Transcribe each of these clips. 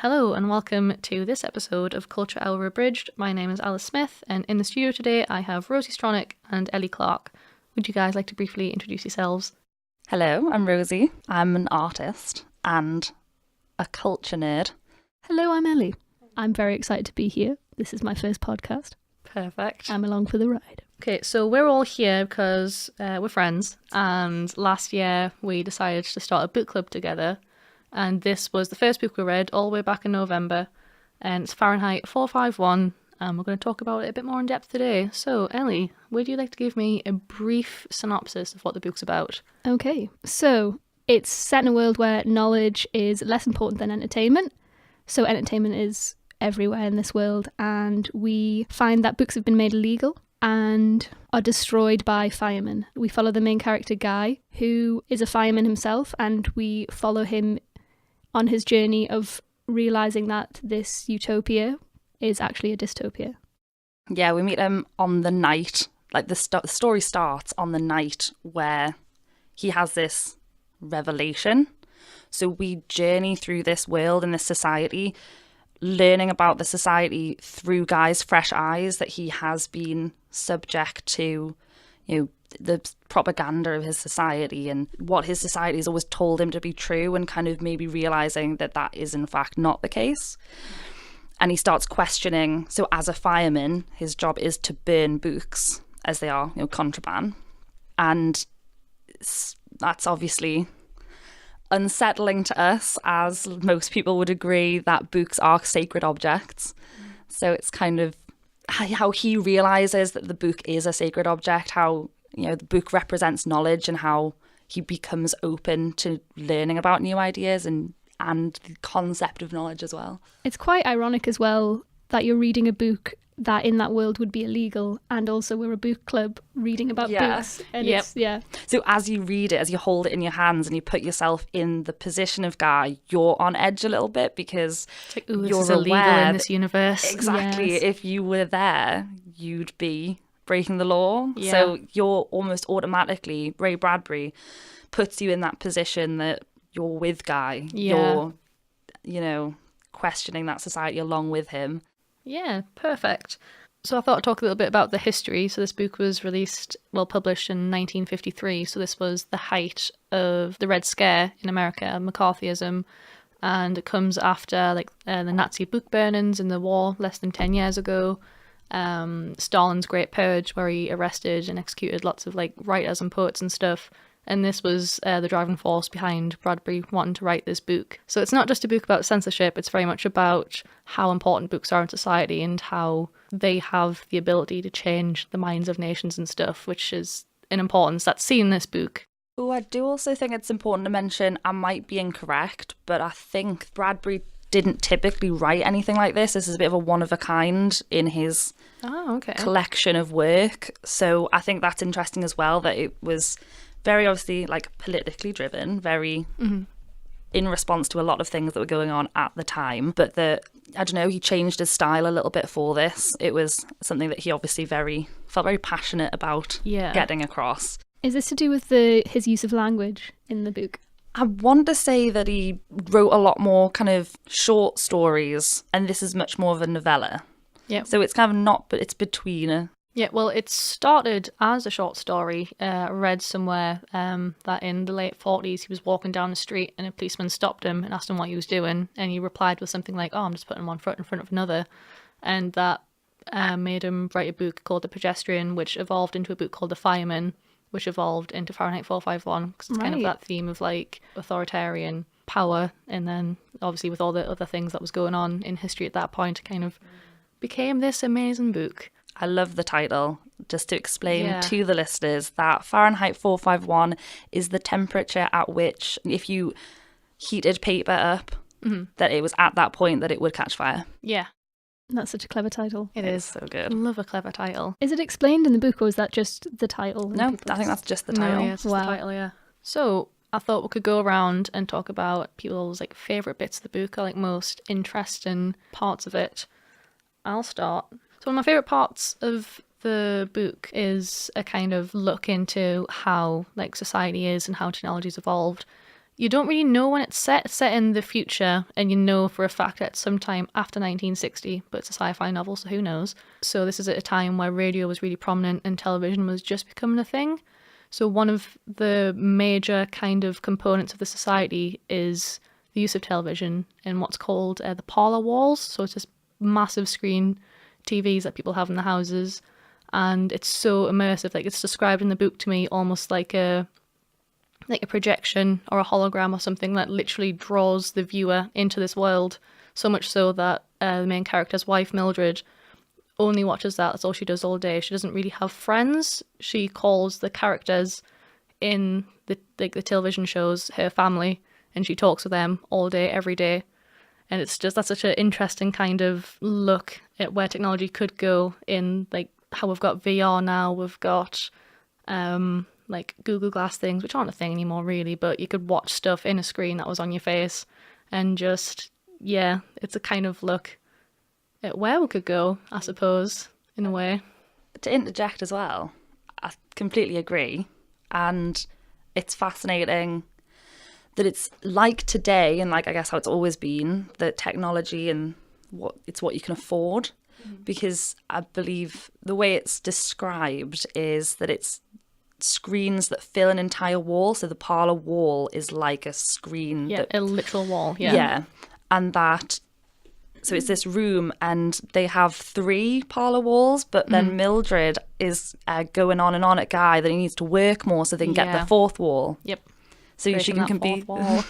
Hello and welcome to this episode of Culture Hour Abridged. My name is Alice Smith and in the studio today I have Rosie Stronach and Ellie Clark. Would you guys like to briefly introduce yourselves? Hello, I'm Rosie. I'm an artist and a culture nerd. Hello, I'm Ellie. I'm very excited to be here. This is my first podcast. Perfect. I'm along for the ride. Okay, so we're all here because we're friends, and last year we decided to start a book club together, and this was the first book we read all the way back in November, and it's Fahrenheit 451, and we're going to talk about it a bit more in depth today. So, Ellie, would you like to give me a brief synopsis of what the book's about? Okay, so it's set in a world where knowledge is less important than entertainment. So entertainment is everywhere in this world, and we find that books have been made illegal and are destroyed by firemen. We follow the main character, Guy, who is a fireman himself, and we follow him on his journey of realising that this utopia is actually a dystopia. Yeah, we meet him on the night, like the story starts on the night where he has this revelation. So we journey through this world and this society, learning about the society through Guy's fresh eyes, that he has been subject to, the propaganda of his society and what his society has always told him to be true, and kind of maybe realising that that is in fact not the case. And he starts questioning, so as a fireman, his job is to burn books, as they are, contraband. And that's obviously unsettling to us, as most people would agree that books are sacred objects. So it's kind of how he realises that the book is a sacred object, how the book represents knowledge, and how he becomes open to learning about new ideas and the concept of knowledge as well. It's quite ironic as well that you're reading a book that in that world would be illegal, and also we're a book club reading about books. And So as you read it, as you hold it in your hands and you put yourself in the position of Guy, you're on edge a little bit, because It's like, ooh, you're this is illegal aware in this universe. Exactly. Yes. If you were there, you'd be breaking the law. Yeah. So you're almost automatically, Ray Bradbury puts you in that position that you're with Guy. Yeah. You're, questioning that society along with him. Yeah, perfect. So I thought I'd talk a little bit about the history. So this book was published in 1953. So this was the height of the Red Scare in America, McCarthyism. And it comes after the Nazi book burnings in the war less than 10 years ago. Stalin's Great Purge, where he arrested and executed lots of writers and poets and stuff. And this was the driving force behind Bradbury wanting to write this book. So it's not just a book about censorship, it's very much about how important books are in society and how they have the ability to change the minds of nations and stuff, which is an importance that's seen in this book. Oh, I do also think it's important to mention, I might be incorrect, but I think Bradbury didn't typically write anything like this. This is a bit of a one-of-a-kind in his collection of work. So I think that's interesting as well, that it was very obviously politically driven, very in response to a lot of things that were going on at the time. But he changed his style a little bit for this. It was something that he obviously felt very passionate about getting across. Is this to do with his use of language in the book? I want to say that he wrote a lot more kind of short stories, and this is much more of a novella. Yeah. So it's kind of not, but it's between. Yeah, well, it started as a short story. I read somewhere that in the late 40s he was walking down the street and a policeman stopped him and asked him what he was doing, and he replied with something like, "Oh, I'm just putting one foot in front of another," and that made him write a book called The Pedestrian, which evolved into a book called The Fireman, which evolved into Fahrenheit 451, because it's kind of that theme of authoritarian power, and then obviously with all the other things that was going on in history at that point, it kind of became this amazing book. I love the title. Just to explain to the listeners that Fahrenheit 451 is the temperature at which, if you heated paper up, that it was at that point that it would catch fire. Yeah. That's such a clever title. It is. So good. I love a clever title. Is it explained in the book, or is that just the title? No, I think that's just the title. No, yeah, it's just the title, yeah. So I thought we could go around and talk about people's favourite bits of the book, or most interesting parts of it. I'll start. So one of my favourite parts of the book is a kind of look into how society is and how technology's evolved. You don't really know when it's set. It's set in the future, and you know for a fact that it's sometime after 1960, but it's a sci-fi novel, so who knows? So this is at a time where radio was really prominent and television was just becoming a thing. So one of the major kind of components of the society is the use of television and what's called the parlor walls. So it's just massive screen TVs that people have in the houses, and it's so immersive. Like, it's described in the book to me almost like a projection or a hologram or something that literally draws the viewer into this world, so much so that the main character's wife, Mildred, only watches that. That's all she does all day. She doesn't really have friends. She calls the characters in the television shows her family, and she talks with them all day, every day. And it's just, that's such an interesting kind of look at where technology could go, in like how we've got VR now, we've got like Google Glass things, which aren't a thing anymore really, but you could watch stuff in a screen that was on your face, and just, yeah, it's a kind of look at where we could go, I suppose, in a way. To interject as well, I completely agree. And it's fascinating that it's like today, and like I guess how it's always been, that technology and what you can afford. Because I believe the way it's described is that it's screens that fill an entire wall. So the parlour wall is like a screen. Yeah, a literal wall. Yeah. Yeah. And that, so it's this room, and they have 3 parlour walls, but then Mildred is going on and on at Guy that he needs to work more so they can get the 4th wall. Yep. So she can be wall.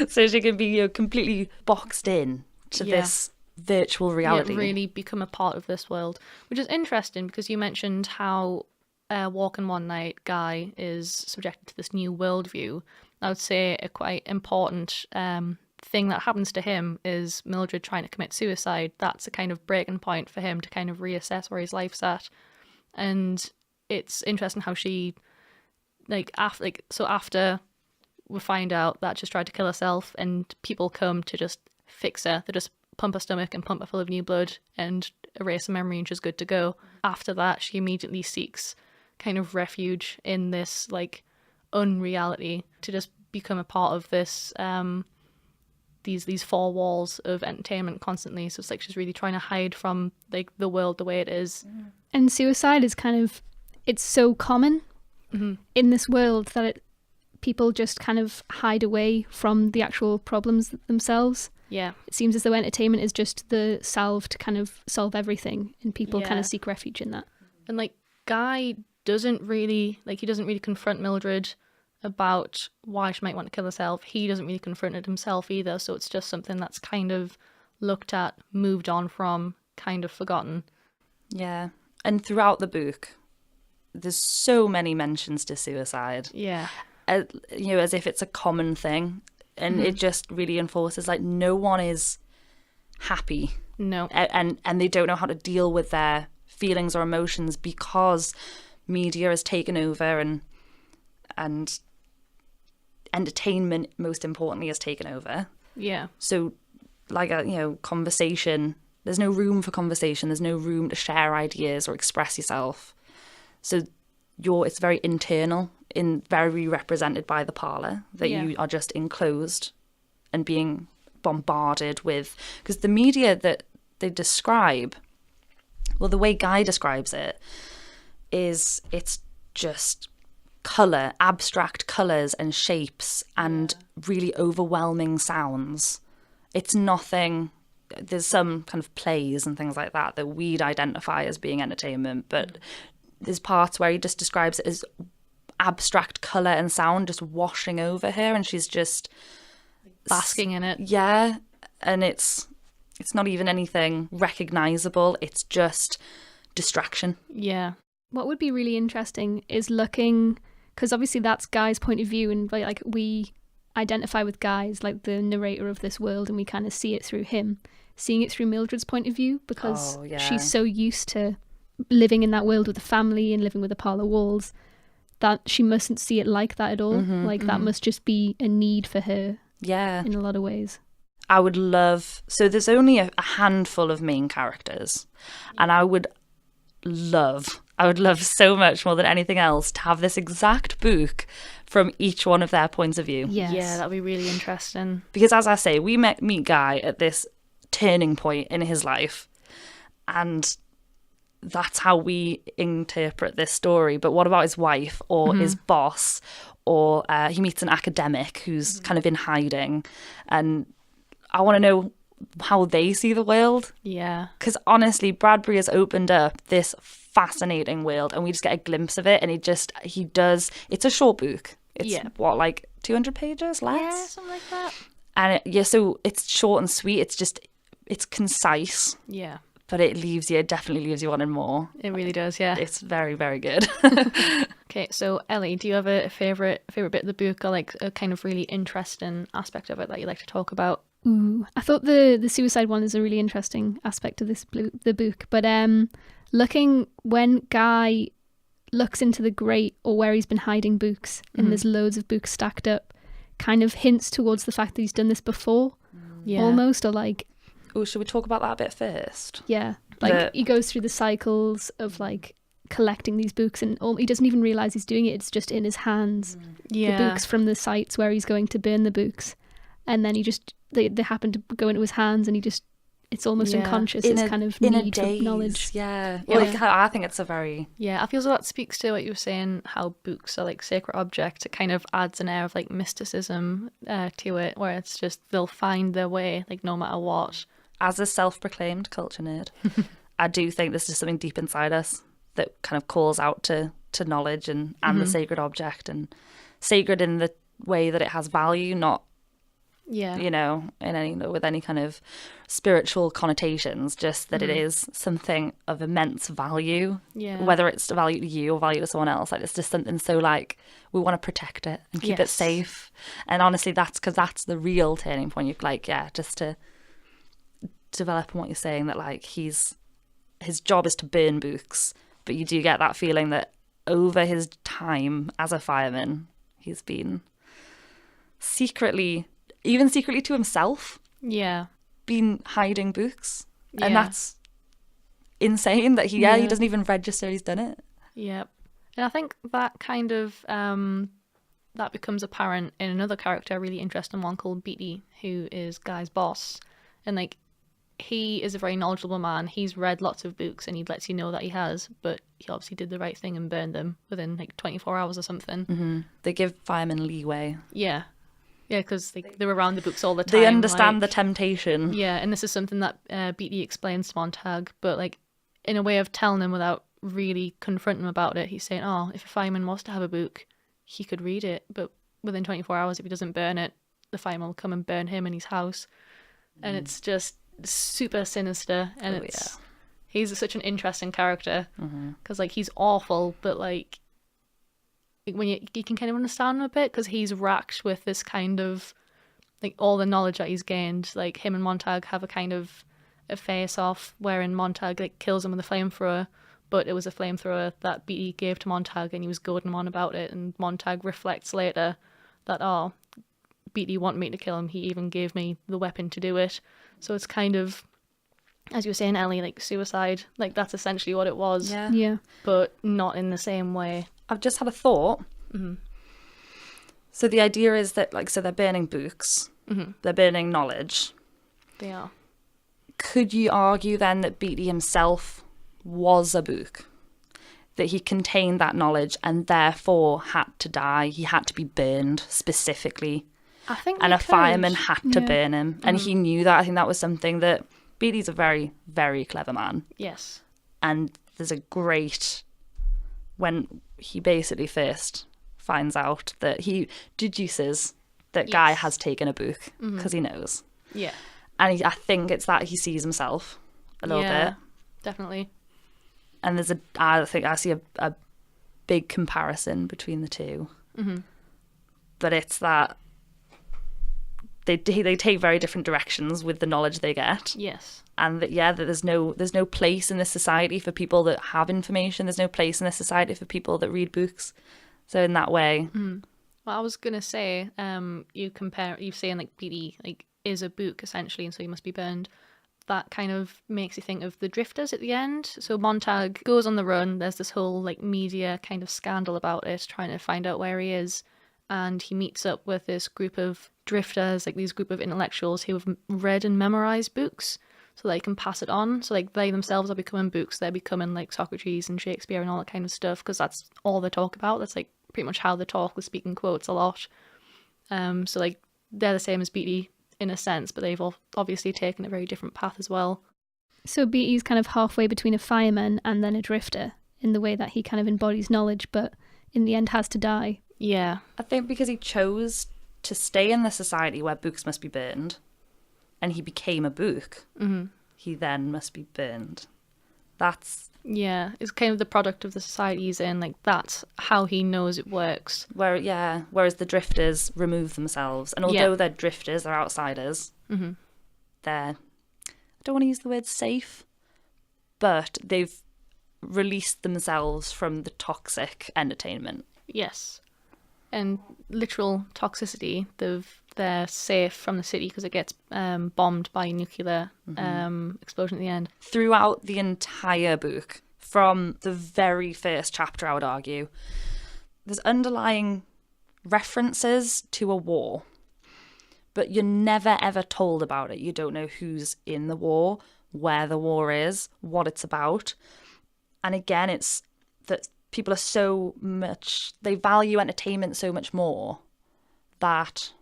so she can be completely boxed in to this virtual reality. Yeah, really become a part of this world, which is interesting because you mentioned how Walking One Night Guy is subjected to this new worldview. I would say a quite important thing that happens to him is Mildred trying to commit suicide. That's a kind of breaking point for him to kind of reassess where his life's at. And it's interesting how she, after we find out that she's tried to kill herself and people come to just fix her, they just pump her stomach and pump her full of new blood and erase her memory, and she's good to go. After that, she immediately seeks kind of refuge in this like unreality to just become a part of this these 4 walls of entertainment constantly. So it's like she's really trying to hide from like the world the way it is. And suicide is kind of, it's so common in this world that people just kind of hide away from the actual problems themselves. Yeah. It seems as though entertainment is just the salve to kind of solve everything, and people kind of seek refuge in that. And like Guy doesn't really confront Mildred about why she might want to kill herself. He doesn't really confront it himself either, so it's just something that's kind of looked at, moved on from, kind of forgotten. Yeah. And throughout the book, there's so many mentions to suicide. Yeah. As if it's a common thing. And it just really enforces, like, no one is happy. No. And they don't know how to deal with their feelings or emotions because media has taken over, and entertainment, most importantly, has taken over. Yeah. So, like, conversation, there's no room for conversation. There's no room to share ideas or express yourself. So it's very internal, very represented by the parlour, that you are just enclosed and being bombarded with, because the media that they describe, well, the way Guy describes it is it's just colour, abstract colours and shapes and really overwhelming sounds. It's nothing, there's some kind of plays and things like that we'd identify as being entertainment, but there's parts where he just describes it as abstract colour and sound just washing over her, and she's just basking in it. Yeah, and it's not even anything recognisable, it's just distraction. Yeah. What would be really interesting is looking, because obviously that's Guy's point of view, and like we identify with Guy as like the narrator of this world, and we kind of see it through him. Seeing it through Mildred's point of view, because she's so used to living in that world with a family and living with the parlour walls, that she mustn't see it like that at all. That must just be a need for her. Yeah. In a lot of ways. I would love, so there's only a handful of main characters, and I would love I would love so much more than anything else to have this exact book from each one of their points of view. Yes. Yeah, that'd be really interesting. Because as I say, we meet Guy at this turning point in his life, and that's how we interpret this story. But what about his wife or his boss, or he meets an academic who's kind of in hiding, and I want to know how they see the world. Yeah. Because honestly, Bradbury has opened up this fascinating world, and we just get a glimpse of it, and he does. It's a short book. It's what, like 200 pages less? Yeah, something like that. And so it's short and sweet. It's concise, Yeah. but it definitely leaves you wanting more. It really does, yeah. It's very, very good. Okay, so Ellie, do you have a favorite bit of the book, or like a kind of really interesting aspect of it that you like to talk about? Ooh, I thought the suicide one is a really interesting aspect of the book. But looking when Guy looks into the grate, or where he's been hiding books, and there's loads of books stacked up, kind of hints towards the fact that he's done this before, almost, or like. Oh, should we talk about that a bit first? Yeah, like he goes through the cycles of like collecting these books, and he doesn't even realize he's doing it. It's just in his hands. Yeah. The books from the sites where he's going to burn the books, and then they happen to go into his hands, and it's almost unconscious. It's kind of need for knowledge. Yeah. Well, I think it's a very... Yeah, I feel so that speaks to what you were saying, how books are like sacred objects. It kind of adds an air of like mysticism to it, where it's just they'll find their way, like no matter what. As a self-proclaimed culture nerd, I do think there's just something deep inside us that kind of calls out to knowledge and the sacred object, and sacred in the way that it has value, not with any kind of spiritual connotations, just that it is something of immense value, whether it's a value to you or value to someone else. Like, it's just something so like we want to protect it and keep it safe. And honestly, that's the real turning point. You're like, just to develop on what you're saying, that like his job is to burn books, but you do get that feeling that over his time as a fireman, he's been secretly to himself, been hiding books. And that's insane that he doesn't even register he's done it. And I think that kind of that becomes apparent in another character, a really interesting one called Beatty, who is Guy's boss. And like, he is a very knowledgeable man. He's read lots of books, and he lets you know that he has, but he obviously did the right thing and burned them within like 24 hours or something. They give firemen leeway. Yeah, because they're around the books all the time. They understand the temptation. Yeah, and this is something that Beatty explains to Montag, but like in a way of telling him without really confronting him about it. He's saying, if a fireman was to have a book, he could read it, but within 24 hours, if he doesn't burn it, the fireman will come and burn him in his house. And it's just super sinister, and he's such an interesting character, because like he's awful, but like when you can kind of understand him a bit, because he's racked with this kind of like all the knowledge that he's gained. Like him and Montag have a kind of a face off, wherein Montag like kills him with a flamethrower, but it was a flamethrower that Beatty gave to Montag, and he was goading him on about it, and Montag reflects later that Beatty wanted me to kill him, he even gave me the weapon to do it. So it's kind of, as you were saying, Ellie, like suicide, like that's essentially what it was. Yeah. But not in the same way. I've just had a thought. So the idea is that, like, so they're burning books, they're burning knowledge. They are. Could you argue then that Beatty himself was a book? That he contained that knowledge and therefore had to die? He had to be burned specifically. I think and a fireman had to burn him, and he knew that. I think that was something that Beatty's a very, very clever man. Yes. And there's a great, when he basically first finds out that he deduces that Guy has taken a book because he knows. Yeah. And I think it's that he sees himself a little bit. Definitely. And I think I see a big comparison between the two. But it's that they take very different directions with the knowledge they get. Yes. And that that there's no place in this society for people that have information. There's no place in this society for people that read books. So in that way. Well, I was gonna say, you're saying like Beatty like is a book essentially, and so he must be burned. that kind of makes you think of the drifters at the end. So Montag goes on the run. There's this whole like media kind of scandal about it, trying to find out where he is. And he meets up with this group of drifters, like these group of intellectuals who have read and memorized books so they can pass it on. So like they themselves are becoming books. They're becoming like Socrates and Shakespeare and all that kind of stuff, because that's all they talk about. That's like pretty much how they talk. They speak in quotes a lot. So like they're the same as Beatty in a sense, but they've obviously taken a very different path as well. So Beatty's kind of halfway between a fireman and then a drifter in the way that he kind of embodies knowledge, but in the end has to die. Yeah. I think because he chose to stay in the society where books must be burned, and he became a book, he then must be burned. That's... Yeah, it's kind of the product of the society he's in. Like, that's how he knows it works. Whereas the drifters remove themselves. And although they're drifters, they're outsiders. Mm-hmm. They're... I don't want to use the word safe, but they've released themselves from the toxic entertainment. Yes. And literal toxicity. They're safe from the city because it gets bombed by a nuclear explosion at the end. Throughout the entire book, from the very first chapter, I would argue, there's underlying references to a war, but you're never ever told about it. You don't know who's in the war, where the war is, what it's about. And again, it's that people are so much, they value entertainment so much more that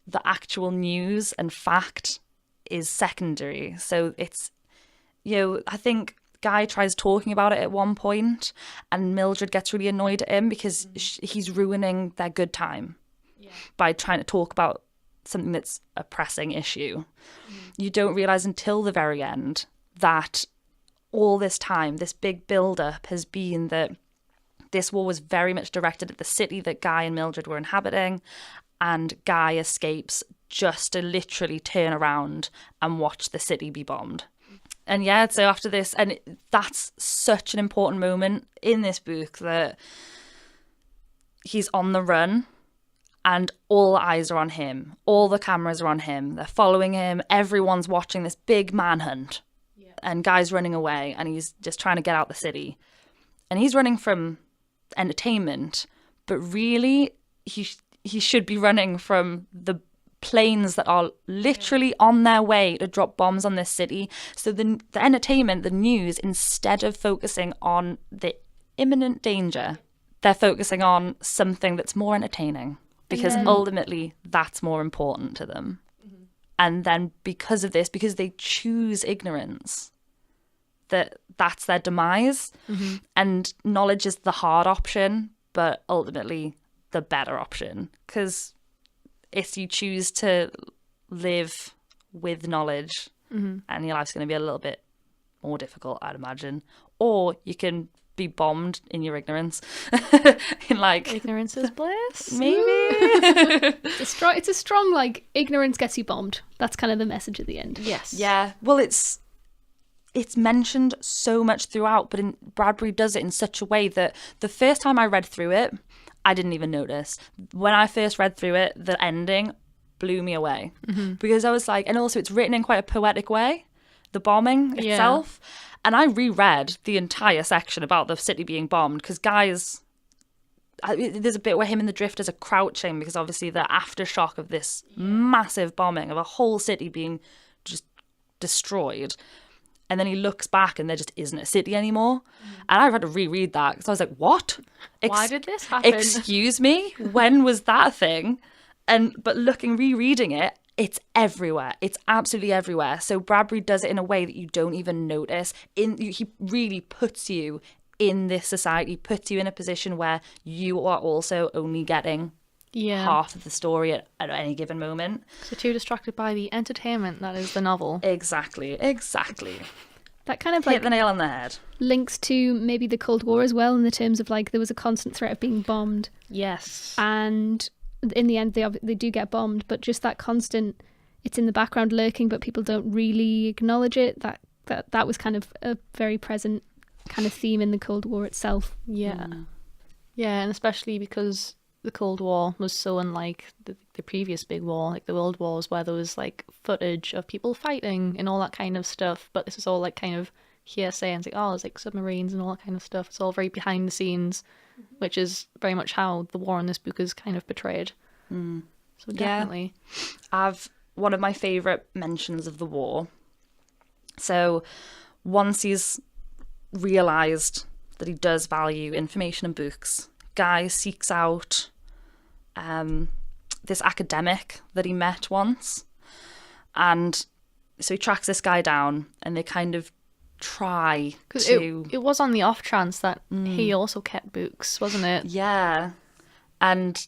the actual news and fact is secondary. So it's, I think Guy tries talking about it at one point and Mildred gets really annoyed at him because he's ruining their good time by trying to talk about something that's a pressing issue. You don't realise until the very end that all this time, this big build-up has been that this war was very much directed at the city that Guy and Mildred were inhabiting, and Guy escapes just to literally turn around and watch the city be bombed. And yeah, so after this, and that's such an important moment in this book, that he's on the run and all eyes are on him. All the cameras are on him. They're following him. Everyone's watching this big manhunt. Yeah. And Guy's running away and he's just trying to get out the city. And he's running from entertainment, but really he should be running from the planes that are literally on their way to drop bombs on this city. So the entertainment, the news, instead of focusing on the imminent danger, they're focusing on something that's more entertaining, because ultimately that's more important to them. Mm-hmm. And then because of this, because they choose ignorance, that's their demise. Mm-hmm. And knowledge is the hard option, but ultimately the better option, because if you choose to live with knowledge, and your life's going to be a little bit more difficult, I'd imagine, or you can be bombed in your ignorance. In like, ignorance is bliss, maybe. It's a strong like, ignorance gets you bombed. That's kind of the message at the end. Yes. Yeah. Well, it's mentioned so much throughout, but Bradbury does it in such a way that the first time I read through it, I didn't even notice. When I first read through it, the ending blew me away, because I was like, and also it's written in quite a poetic way, the bombing itself. And I reread the entire section about the city being bombed, because there's a bit where him and the drifters are crouching because obviously the aftershock of this massive bombing of a whole city being just destroyed. And then he looks back and there just isn't a city anymore. And I had to reread that because I was like, what? Why did this happen? Excuse me? When was that a thing? But rereading it, it's everywhere. It's absolutely everywhere. So Bradbury does it in a way that you don't even notice. He really puts you in this society, puts you in a position where you are also only getting half of the story at any given moment. So too distracted by the entertainment that is the novel. Exactly. That kind of hit the nail on the head. Links to maybe the Cold War as well, in the terms of like there was a constant threat of being bombed. Yes. And in the end they do get bombed, but just that constant, it's in the background lurking but people don't really acknowledge it, that was kind of a very present kind of theme in the Cold War itself. Yeah. And especially because the Cold War was so unlike the previous big war, like the World Wars, where there was like footage of people fighting and all that kind of stuff. But this is all like kind of hearsay and it's like, oh, there's like submarines and all that kind of stuff. It's all very behind the scenes, which is very much how the war in this book is kind of portrayed. So definitely. I've one of my favourite mentions of the war. So once he's realised that he does value information and books, Guy seeks out this academic that he met once. And so he tracks this guy down and they kind of try to... It was on the off chance that he also kept books, wasn't it? Yeah. And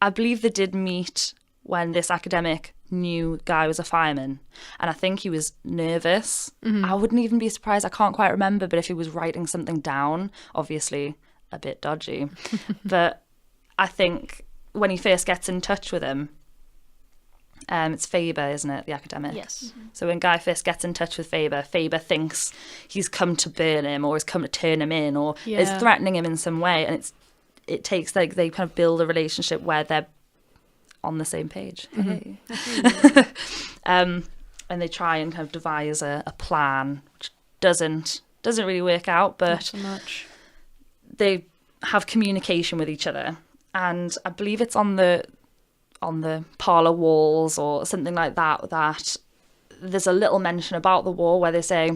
I believe they did meet when this academic knew Guy was a fireman. And I think he was nervous. I wouldn't even be surprised. I can't quite remember, but if he was writing something down, obviously a bit dodgy. But I think when he first gets in touch with him, it's Faber, isn't it, the academic? Yes. So when Guy first gets in touch with Faber, Faber thinks he's come to burn him or has come to turn him in or is threatening him in some way. And it takes, like, they kind of build a relationship where they're on the same page. Hey. And they try and kind of devise a plan, which doesn't really work out, but Not so much. they have communication with each other. And I believe it's on the parlour walls or something like that, that there's a little mention about the war where they say,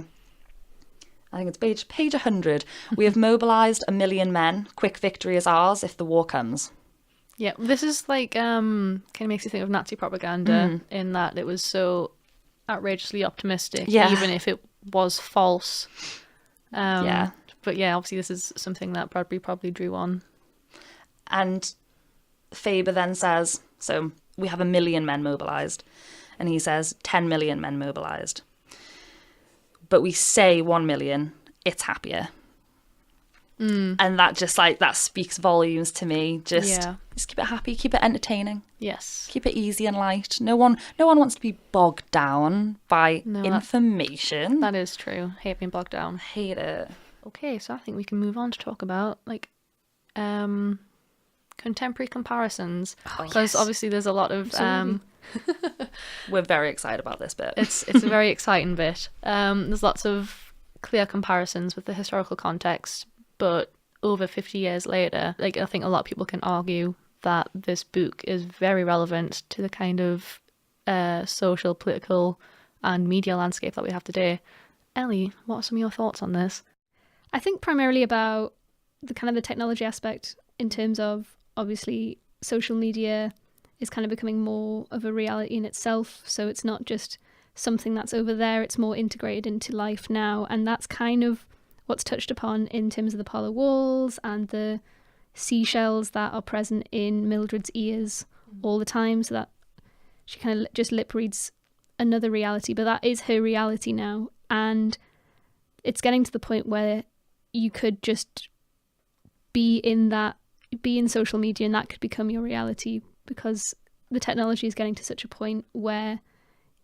I think it's page 100, we have mobilised 1 million men. Quick victory is ours if the war comes. Yeah, this is like kind of makes you think of Nazi propaganda in that it was so outrageously optimistic, even if it was false. But yeah, obviously this is something that Bradbury probably drew on. And Faber then says, so we have 1 million men mobilised, and he says 10 million men mobilised. But we say 1 million, it's happier. And that just that speaks volumes to me. Just keep it happy, keep it entertaining. Yes. Keep it easy and light. No one wants to be bogged down by information. That is true. Hate being bogged down. Hate it. Okay, so I think we can move on to talk about contemporary comparisons, because obviously there's a lot of we're very excited about this bit. It's a very exciting bit. There's lots of clear comparisons with the historical context, but over 50 years later, I think a lot of people can argue that this book is very relevant to the kind of social, political and media landscape that we have today. Ellie, what are some of your thoughts on this? I think primarily about the kind of the technology aspect in terms of, obviously, social media is kind of becoming more of a reality in itself. So it's not just something that's over there, it's more integrated into life now. And that's kind of what's touched upon in terms of the parlour walls and the seashells that are present in Mildred's ears all the time. So that she kind of just lip reads another reality, but that is her reality now. And it's getting to the point where you could just be in social media and that could become your reality, because the technology is getting to such a point where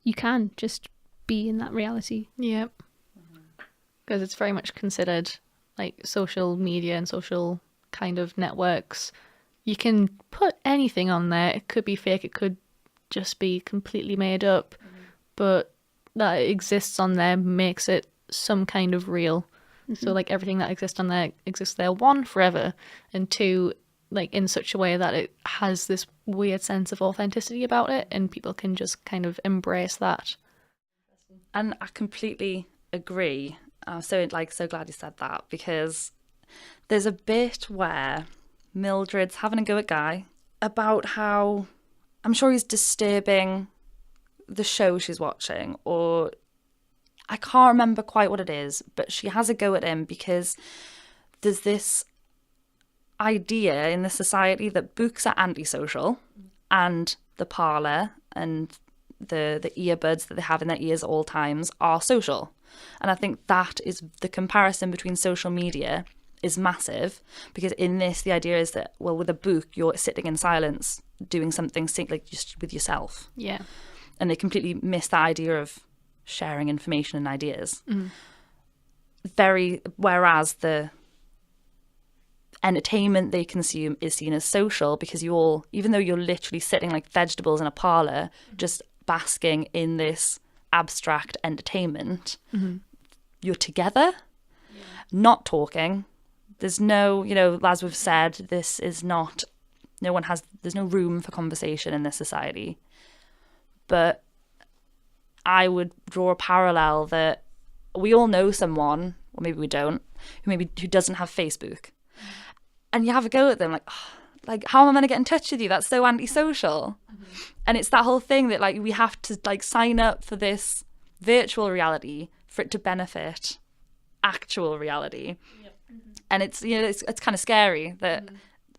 you can just be in that reality. Yep. Because it's very much considered like social media and social kind of networks. You can put anything on there. It could be fake. It could just be completely made up. But that it exists on there makes it some kind of real. So like everything that exists on there exists there, one, forever, and two, like in such a way that it has this weird sense of authenticity about it, and people can just kind of embrace that. And I completely agree. I'm so glad you said that, because there's a bit where Mildred's having a go at Guy about how I'm sure he's disturbing the show she's watching, or I can't remember quite what it is, but she has a go at him because there's this idea in the society that books are antisocial and the parlour and the earbuds that they have in their ears at all times are social. And I think that is the comparison between social media is massive, because in this the idea is that, well, with a book you're sitting in silence doing something like just with yourself. Yeah. And they completely miss that idea of sharing information and ideas. Whereas entertainment they consume is seen as social, because you all, even though you're literally sitting like vegetables in a parlour, just basking in this abstract entertainment, you're together, not talking. There's no, as we've said, this is not, there's no room for conversation in this society. But I would draw a parallel that we all know someone, or maybe we don't, who doesn't have Facebook. And you have a go at them like, how am I going to get in touch with you? That's so antisocial. And it's that whole thing that like we have to like sign up for this virtual reality for it to benefit actual reality. And it's, it's kind of scary that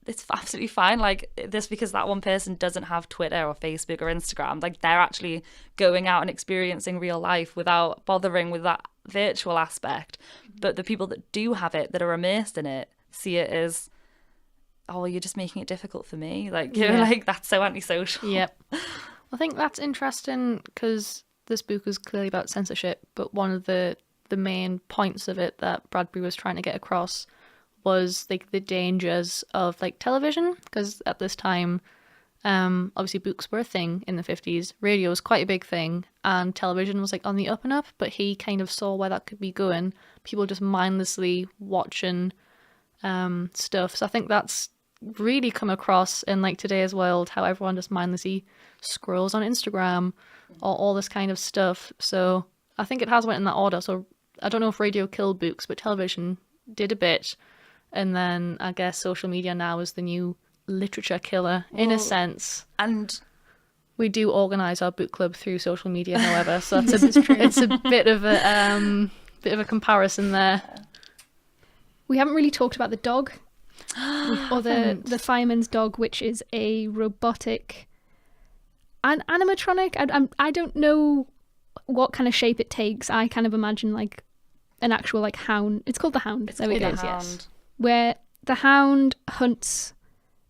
it's absolutely fine. Like this, because that one person doesn't have Twitter or Facebook or Instagram, like they're actually going out and experiencing real life without bothering with that virtual aspect. But the people that do have it, that are immersed in it, see it as, oh, you're just making it difficult for me. Like, you're like, that's so antisocial. Yep. I think that's interesting because this book is clearly about censorship, but one of the main points of it that Bradbury was trying to get across was like the dangers of like television, because at this time obviously books were a thing in the 50s, radio was quite a big thing, and television was like on the up and up, but he kind of saw where that could be going, people just mindlessly watching stuff. So I think that's really come across in like today's world, how everyone just mindlessly scrolls on Instagram or all this kind of stuff. So I think it has went in that order. So I don't know if radio killed books, but television did a bit. And then I guess social media now is the new literature killer, in a sense. And we do organise our book club through social media, however, so it's a bit of a comparison there. We haven't really talked about the dog, or the fireman's dog, which is a robotic, an animatronic. I don't know what kind of shape it takes. I kind of imagine like an actual like hound. It's called the Hound. There we go. Yes. Where the Hound hunts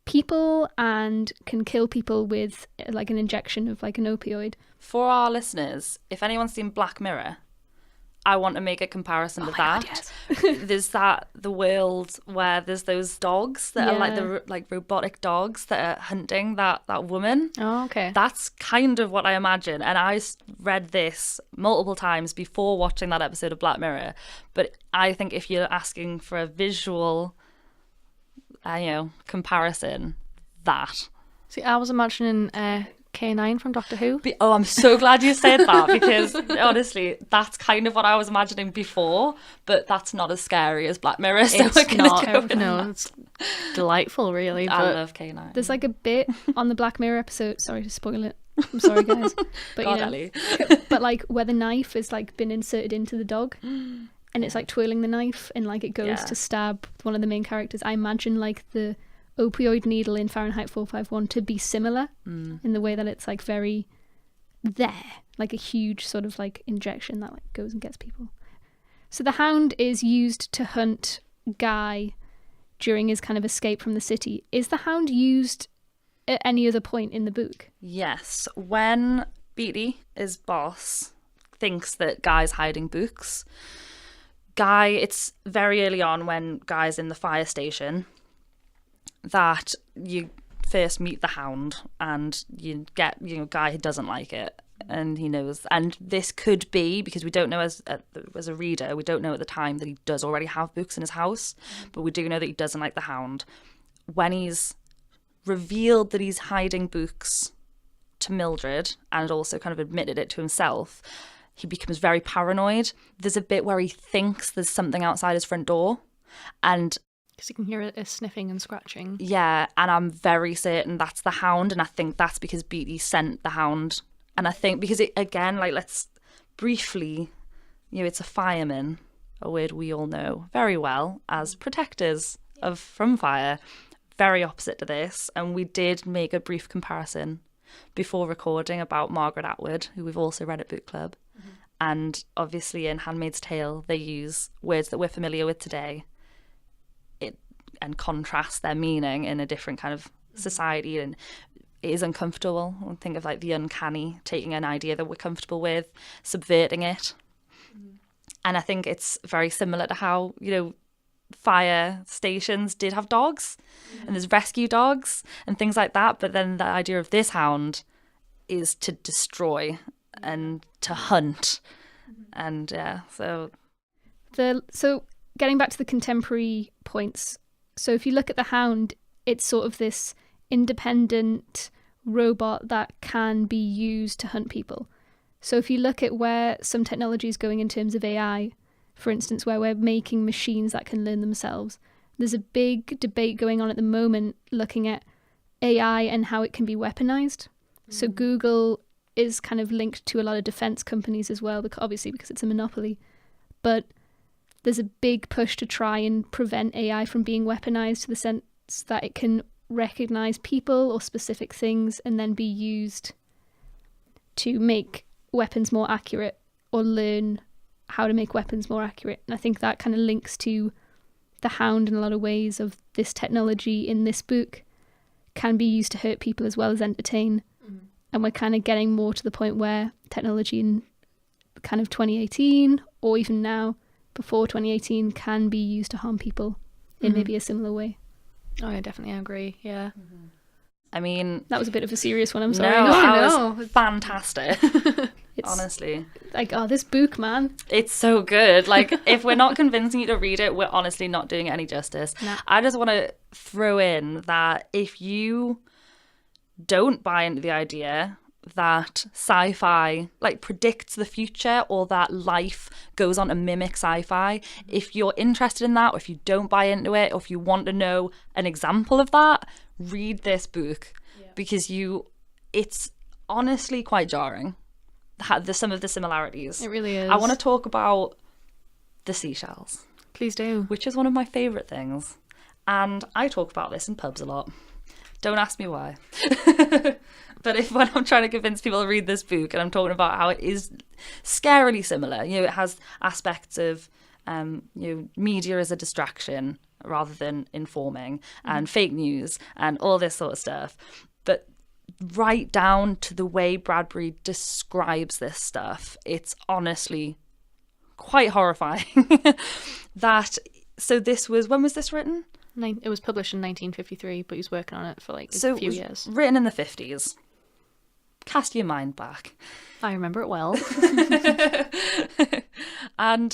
people and can kill people with like an injection of like an opioid. For our listeners, if anyone's seen Black Mirror, I want to make a comparison to that. God, yes. There's the world where there's those dogs that are like the like robotic dogs that are hunting that woman. Oh, okay. That's kind of what I imagine. And I read this multiple times before watching that episode of Black Mirror. But I think if you're asking for a visual, comparison, that. See, I was imagining K9 from Doctor Who. Oh, I'm so glad you said that, because honestly, that's kind of what I was imagining before, but that's not as scary as Black Mirror. So It's we're gonna not. go with No, that. it's delightful, really. I But love K9. There's like a bit on the Black Mirror episode. Sorry to spoil it. I'm sorry, guys. But God, Ellie. but like where the knife is like been inserted into the dog, and it's like twirling the knife, and like it goes to stab one of the main characters. I imagine like the opioid needle in Fahrenheit 451 to be similar in the way that it's like very there, like a huge sort of like injection that like goes and gets people. So the Hound is used to hunt Guy during his kind of escape from the city. Is the Hound used at any other point in the book? Yes, when Beatty, his boss, thinks that Guy's hiding books, it's very early on when Guy's in the fire station that you first meet the Hound, and you get Guy who doesn't like it, and he knows. And this could be because we don't know as a reader, we don't know at the time that he does already have books in his house, but we do know that he doesn't like the Hound. When he's revealed that he's hiding books to Mildred and also kind of admitted it to himself, he becomes very paranoid. There's a bit where he thinks there's something outside his front door, and because you can hear a sniffing and scratching. yeah, and I'm very certain that's the Hound, and I think that's because Beatty sent the Hound. And I think because it, again, like, let's briefly, it's a fireman, a word we all know very well as protectors from fire. Very opposite to this. And we did make a brief comparison before recording about Margaret Atwood, who we've also read at book club. And obviously in Handmaid's Tale, they use words that we're familiar with today and contrast their meaning in a different kind of society, and it is uncomfortable. Think of like the uncanny, taking an idea that we're comfortable with, subverting it. And I think it's very similar to how fire stations did have dogs, and there's rescue dogs and things like that. But then the idea of this hound is to destroy and to hunt. And yeah, so getting back to the contemporary points, so if you look at the hound, it's sort of this independent robot that can be used to hunt people. So if you look at where some technology is going in terms of AI, for instance, where we're making machines that can learn themselves, there's a big debate going on at the moment looking at AI and how it can be weaponized. So Google is kind of linked to a lot of defense companies as well, because it's a monopoly. But there's a big push to try and prevent AI from being weaponized, to the sense that it can recognize people or specific things and then be used to make weapons more accurate or learn how to make weapons more accurate. And I think that kind of links to the hound in a lot of ways, of this technology in this book can be used to hurt people as well as entertain. And we're kind of getting more to the point where technology in kind of 2018 or even now before 2018 can be used to harm people in maybe a similar way. Oh, yeah, definitely, I agree. Yeah. I mean, That was a bit of a serious one, I'm sorry. no, that no. was fantastic. It's Honestly, like, oh, this book, man. it's so good. Like, if we're not convincing you to read it, we're honestly not doing it any justice. Nah. I just want to throw in that if you don't buy into the idea that sci-fi like predicts the future, or that life goes on to mimic sci-fi, if you're interested in that, or if you don't buy into it, or if you want to know an example of that, read this book. Because it's honestly quite jarring, some of the similarities. It really is. I want to talk about the seashells, Please do. which is one of my favourite things. And I talk about this in pubs a lot. Don't ask me why. But when I'm trying to convince people to read this book, and I'm talking about how it is scarily similar, it has aspects of, media as a distraction rather than informing, and fake news and all this sort of stuff. But right down to the way Bradbury describes this stuff, it's honestly quite horrifying. When was this written? It was published in 1953, but he was working on it for like a So few it was years. written in the 50s. Cast your mind back. I remember it well. And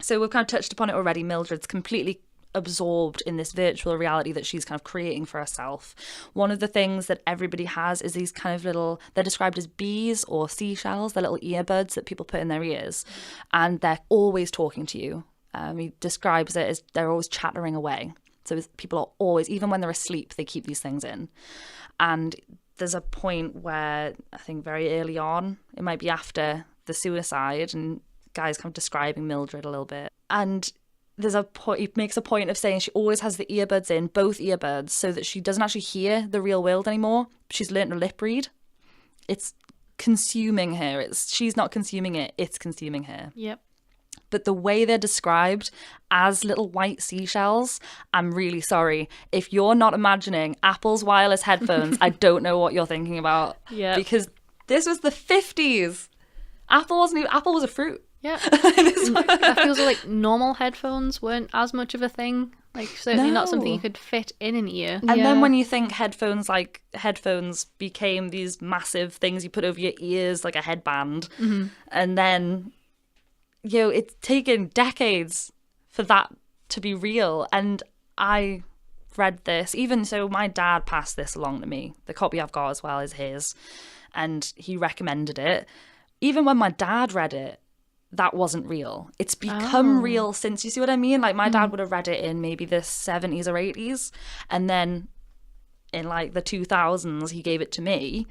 so we've kind of touched upon it already. Mildred's completely absorbed in this virtual reality that she's kind of creating for herself. One of the things that everybody has is these kind of little, they're described as bees or seashells, they're little earbuds that people put in their ears, and they're always talking to you. He describes it as they're always chattering away. So people are always, even when they're asleep, they keep these things in. And there's a point where I think very early on, it might be after the suicide, and Guy's kind of describing Mildred a little bit. And there's a point, he makes a point of saying she always has the earbuds in, both earbuds, so that she doesn't actually hear the real world anymore. She's learned to lip read. It's consuming her. She's not consuming it, it's consuming her. Yep. But the way they're described as little white seashells, I'm really sorry. If you're not imagining Apple's wireless headphones, I don't know what you're thinking about. Yeah. Because this was the 50s. Apple was a fruit. Yeah. That feels like normal headphones weren't as much of a thing. Like, certainly not something No. you could fit in an ear. And Yeah. then when you think headphones became these massive things you put over your ears like a headband. Mm-hmm. And then, it's taken decades for that to be real. And I read this, even so my dad passed this along to me. The copy I've got as well is his. And he recommended it. Even when my dad read it, that wasn't real. It's become real since, you see what I mean? Like, my dad would have read it in maybe the 70s or 80s. And then in like the 2000s, he gave it to me.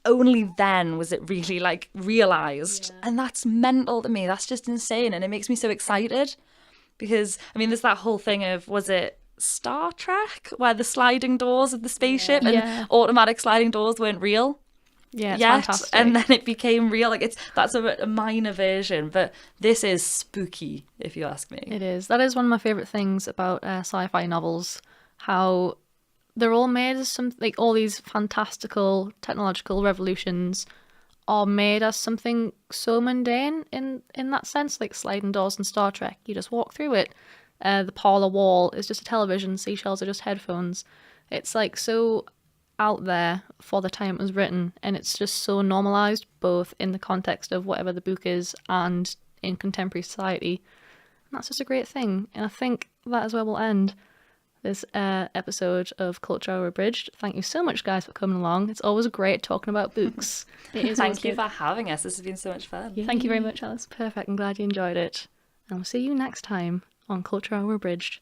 Only then was it really like realized. Yeah. And that's mental to me. That's just insane. And it makes me so excited because, I mean, there's that whole thing of, was it Star Trek, where the sliding doors of the spaceship and automatic sliding doors weren't real? Yeah, it's fantastic. And then it became real. Like, that's a minor version, but this is spooky, if you ask me. It is. That is one of my favourite things about sci-fi novels, how they're all made as all these fantastical technological revolutions are made as something so mundane in that sense, like sliding doors in Star Trek. You just walk through it. The parlor wall is just a television. Seashells are just headphones. It's like so out there for the time it was written, and it's just so normalized, both in the context of whatever the book is and in contemporary society. And that's just a great thing. And I think that is where we'll end this episode of Culture Hour Abridged. Thank you so much, guys, for coming along. It's always great talking about books. It is Thank always you good. for having us. This has been so much fun. Thank you very much, Alice. Perfect. I'm glad you enjoyed it. And we'll see you next time on Culture Hour Abridged.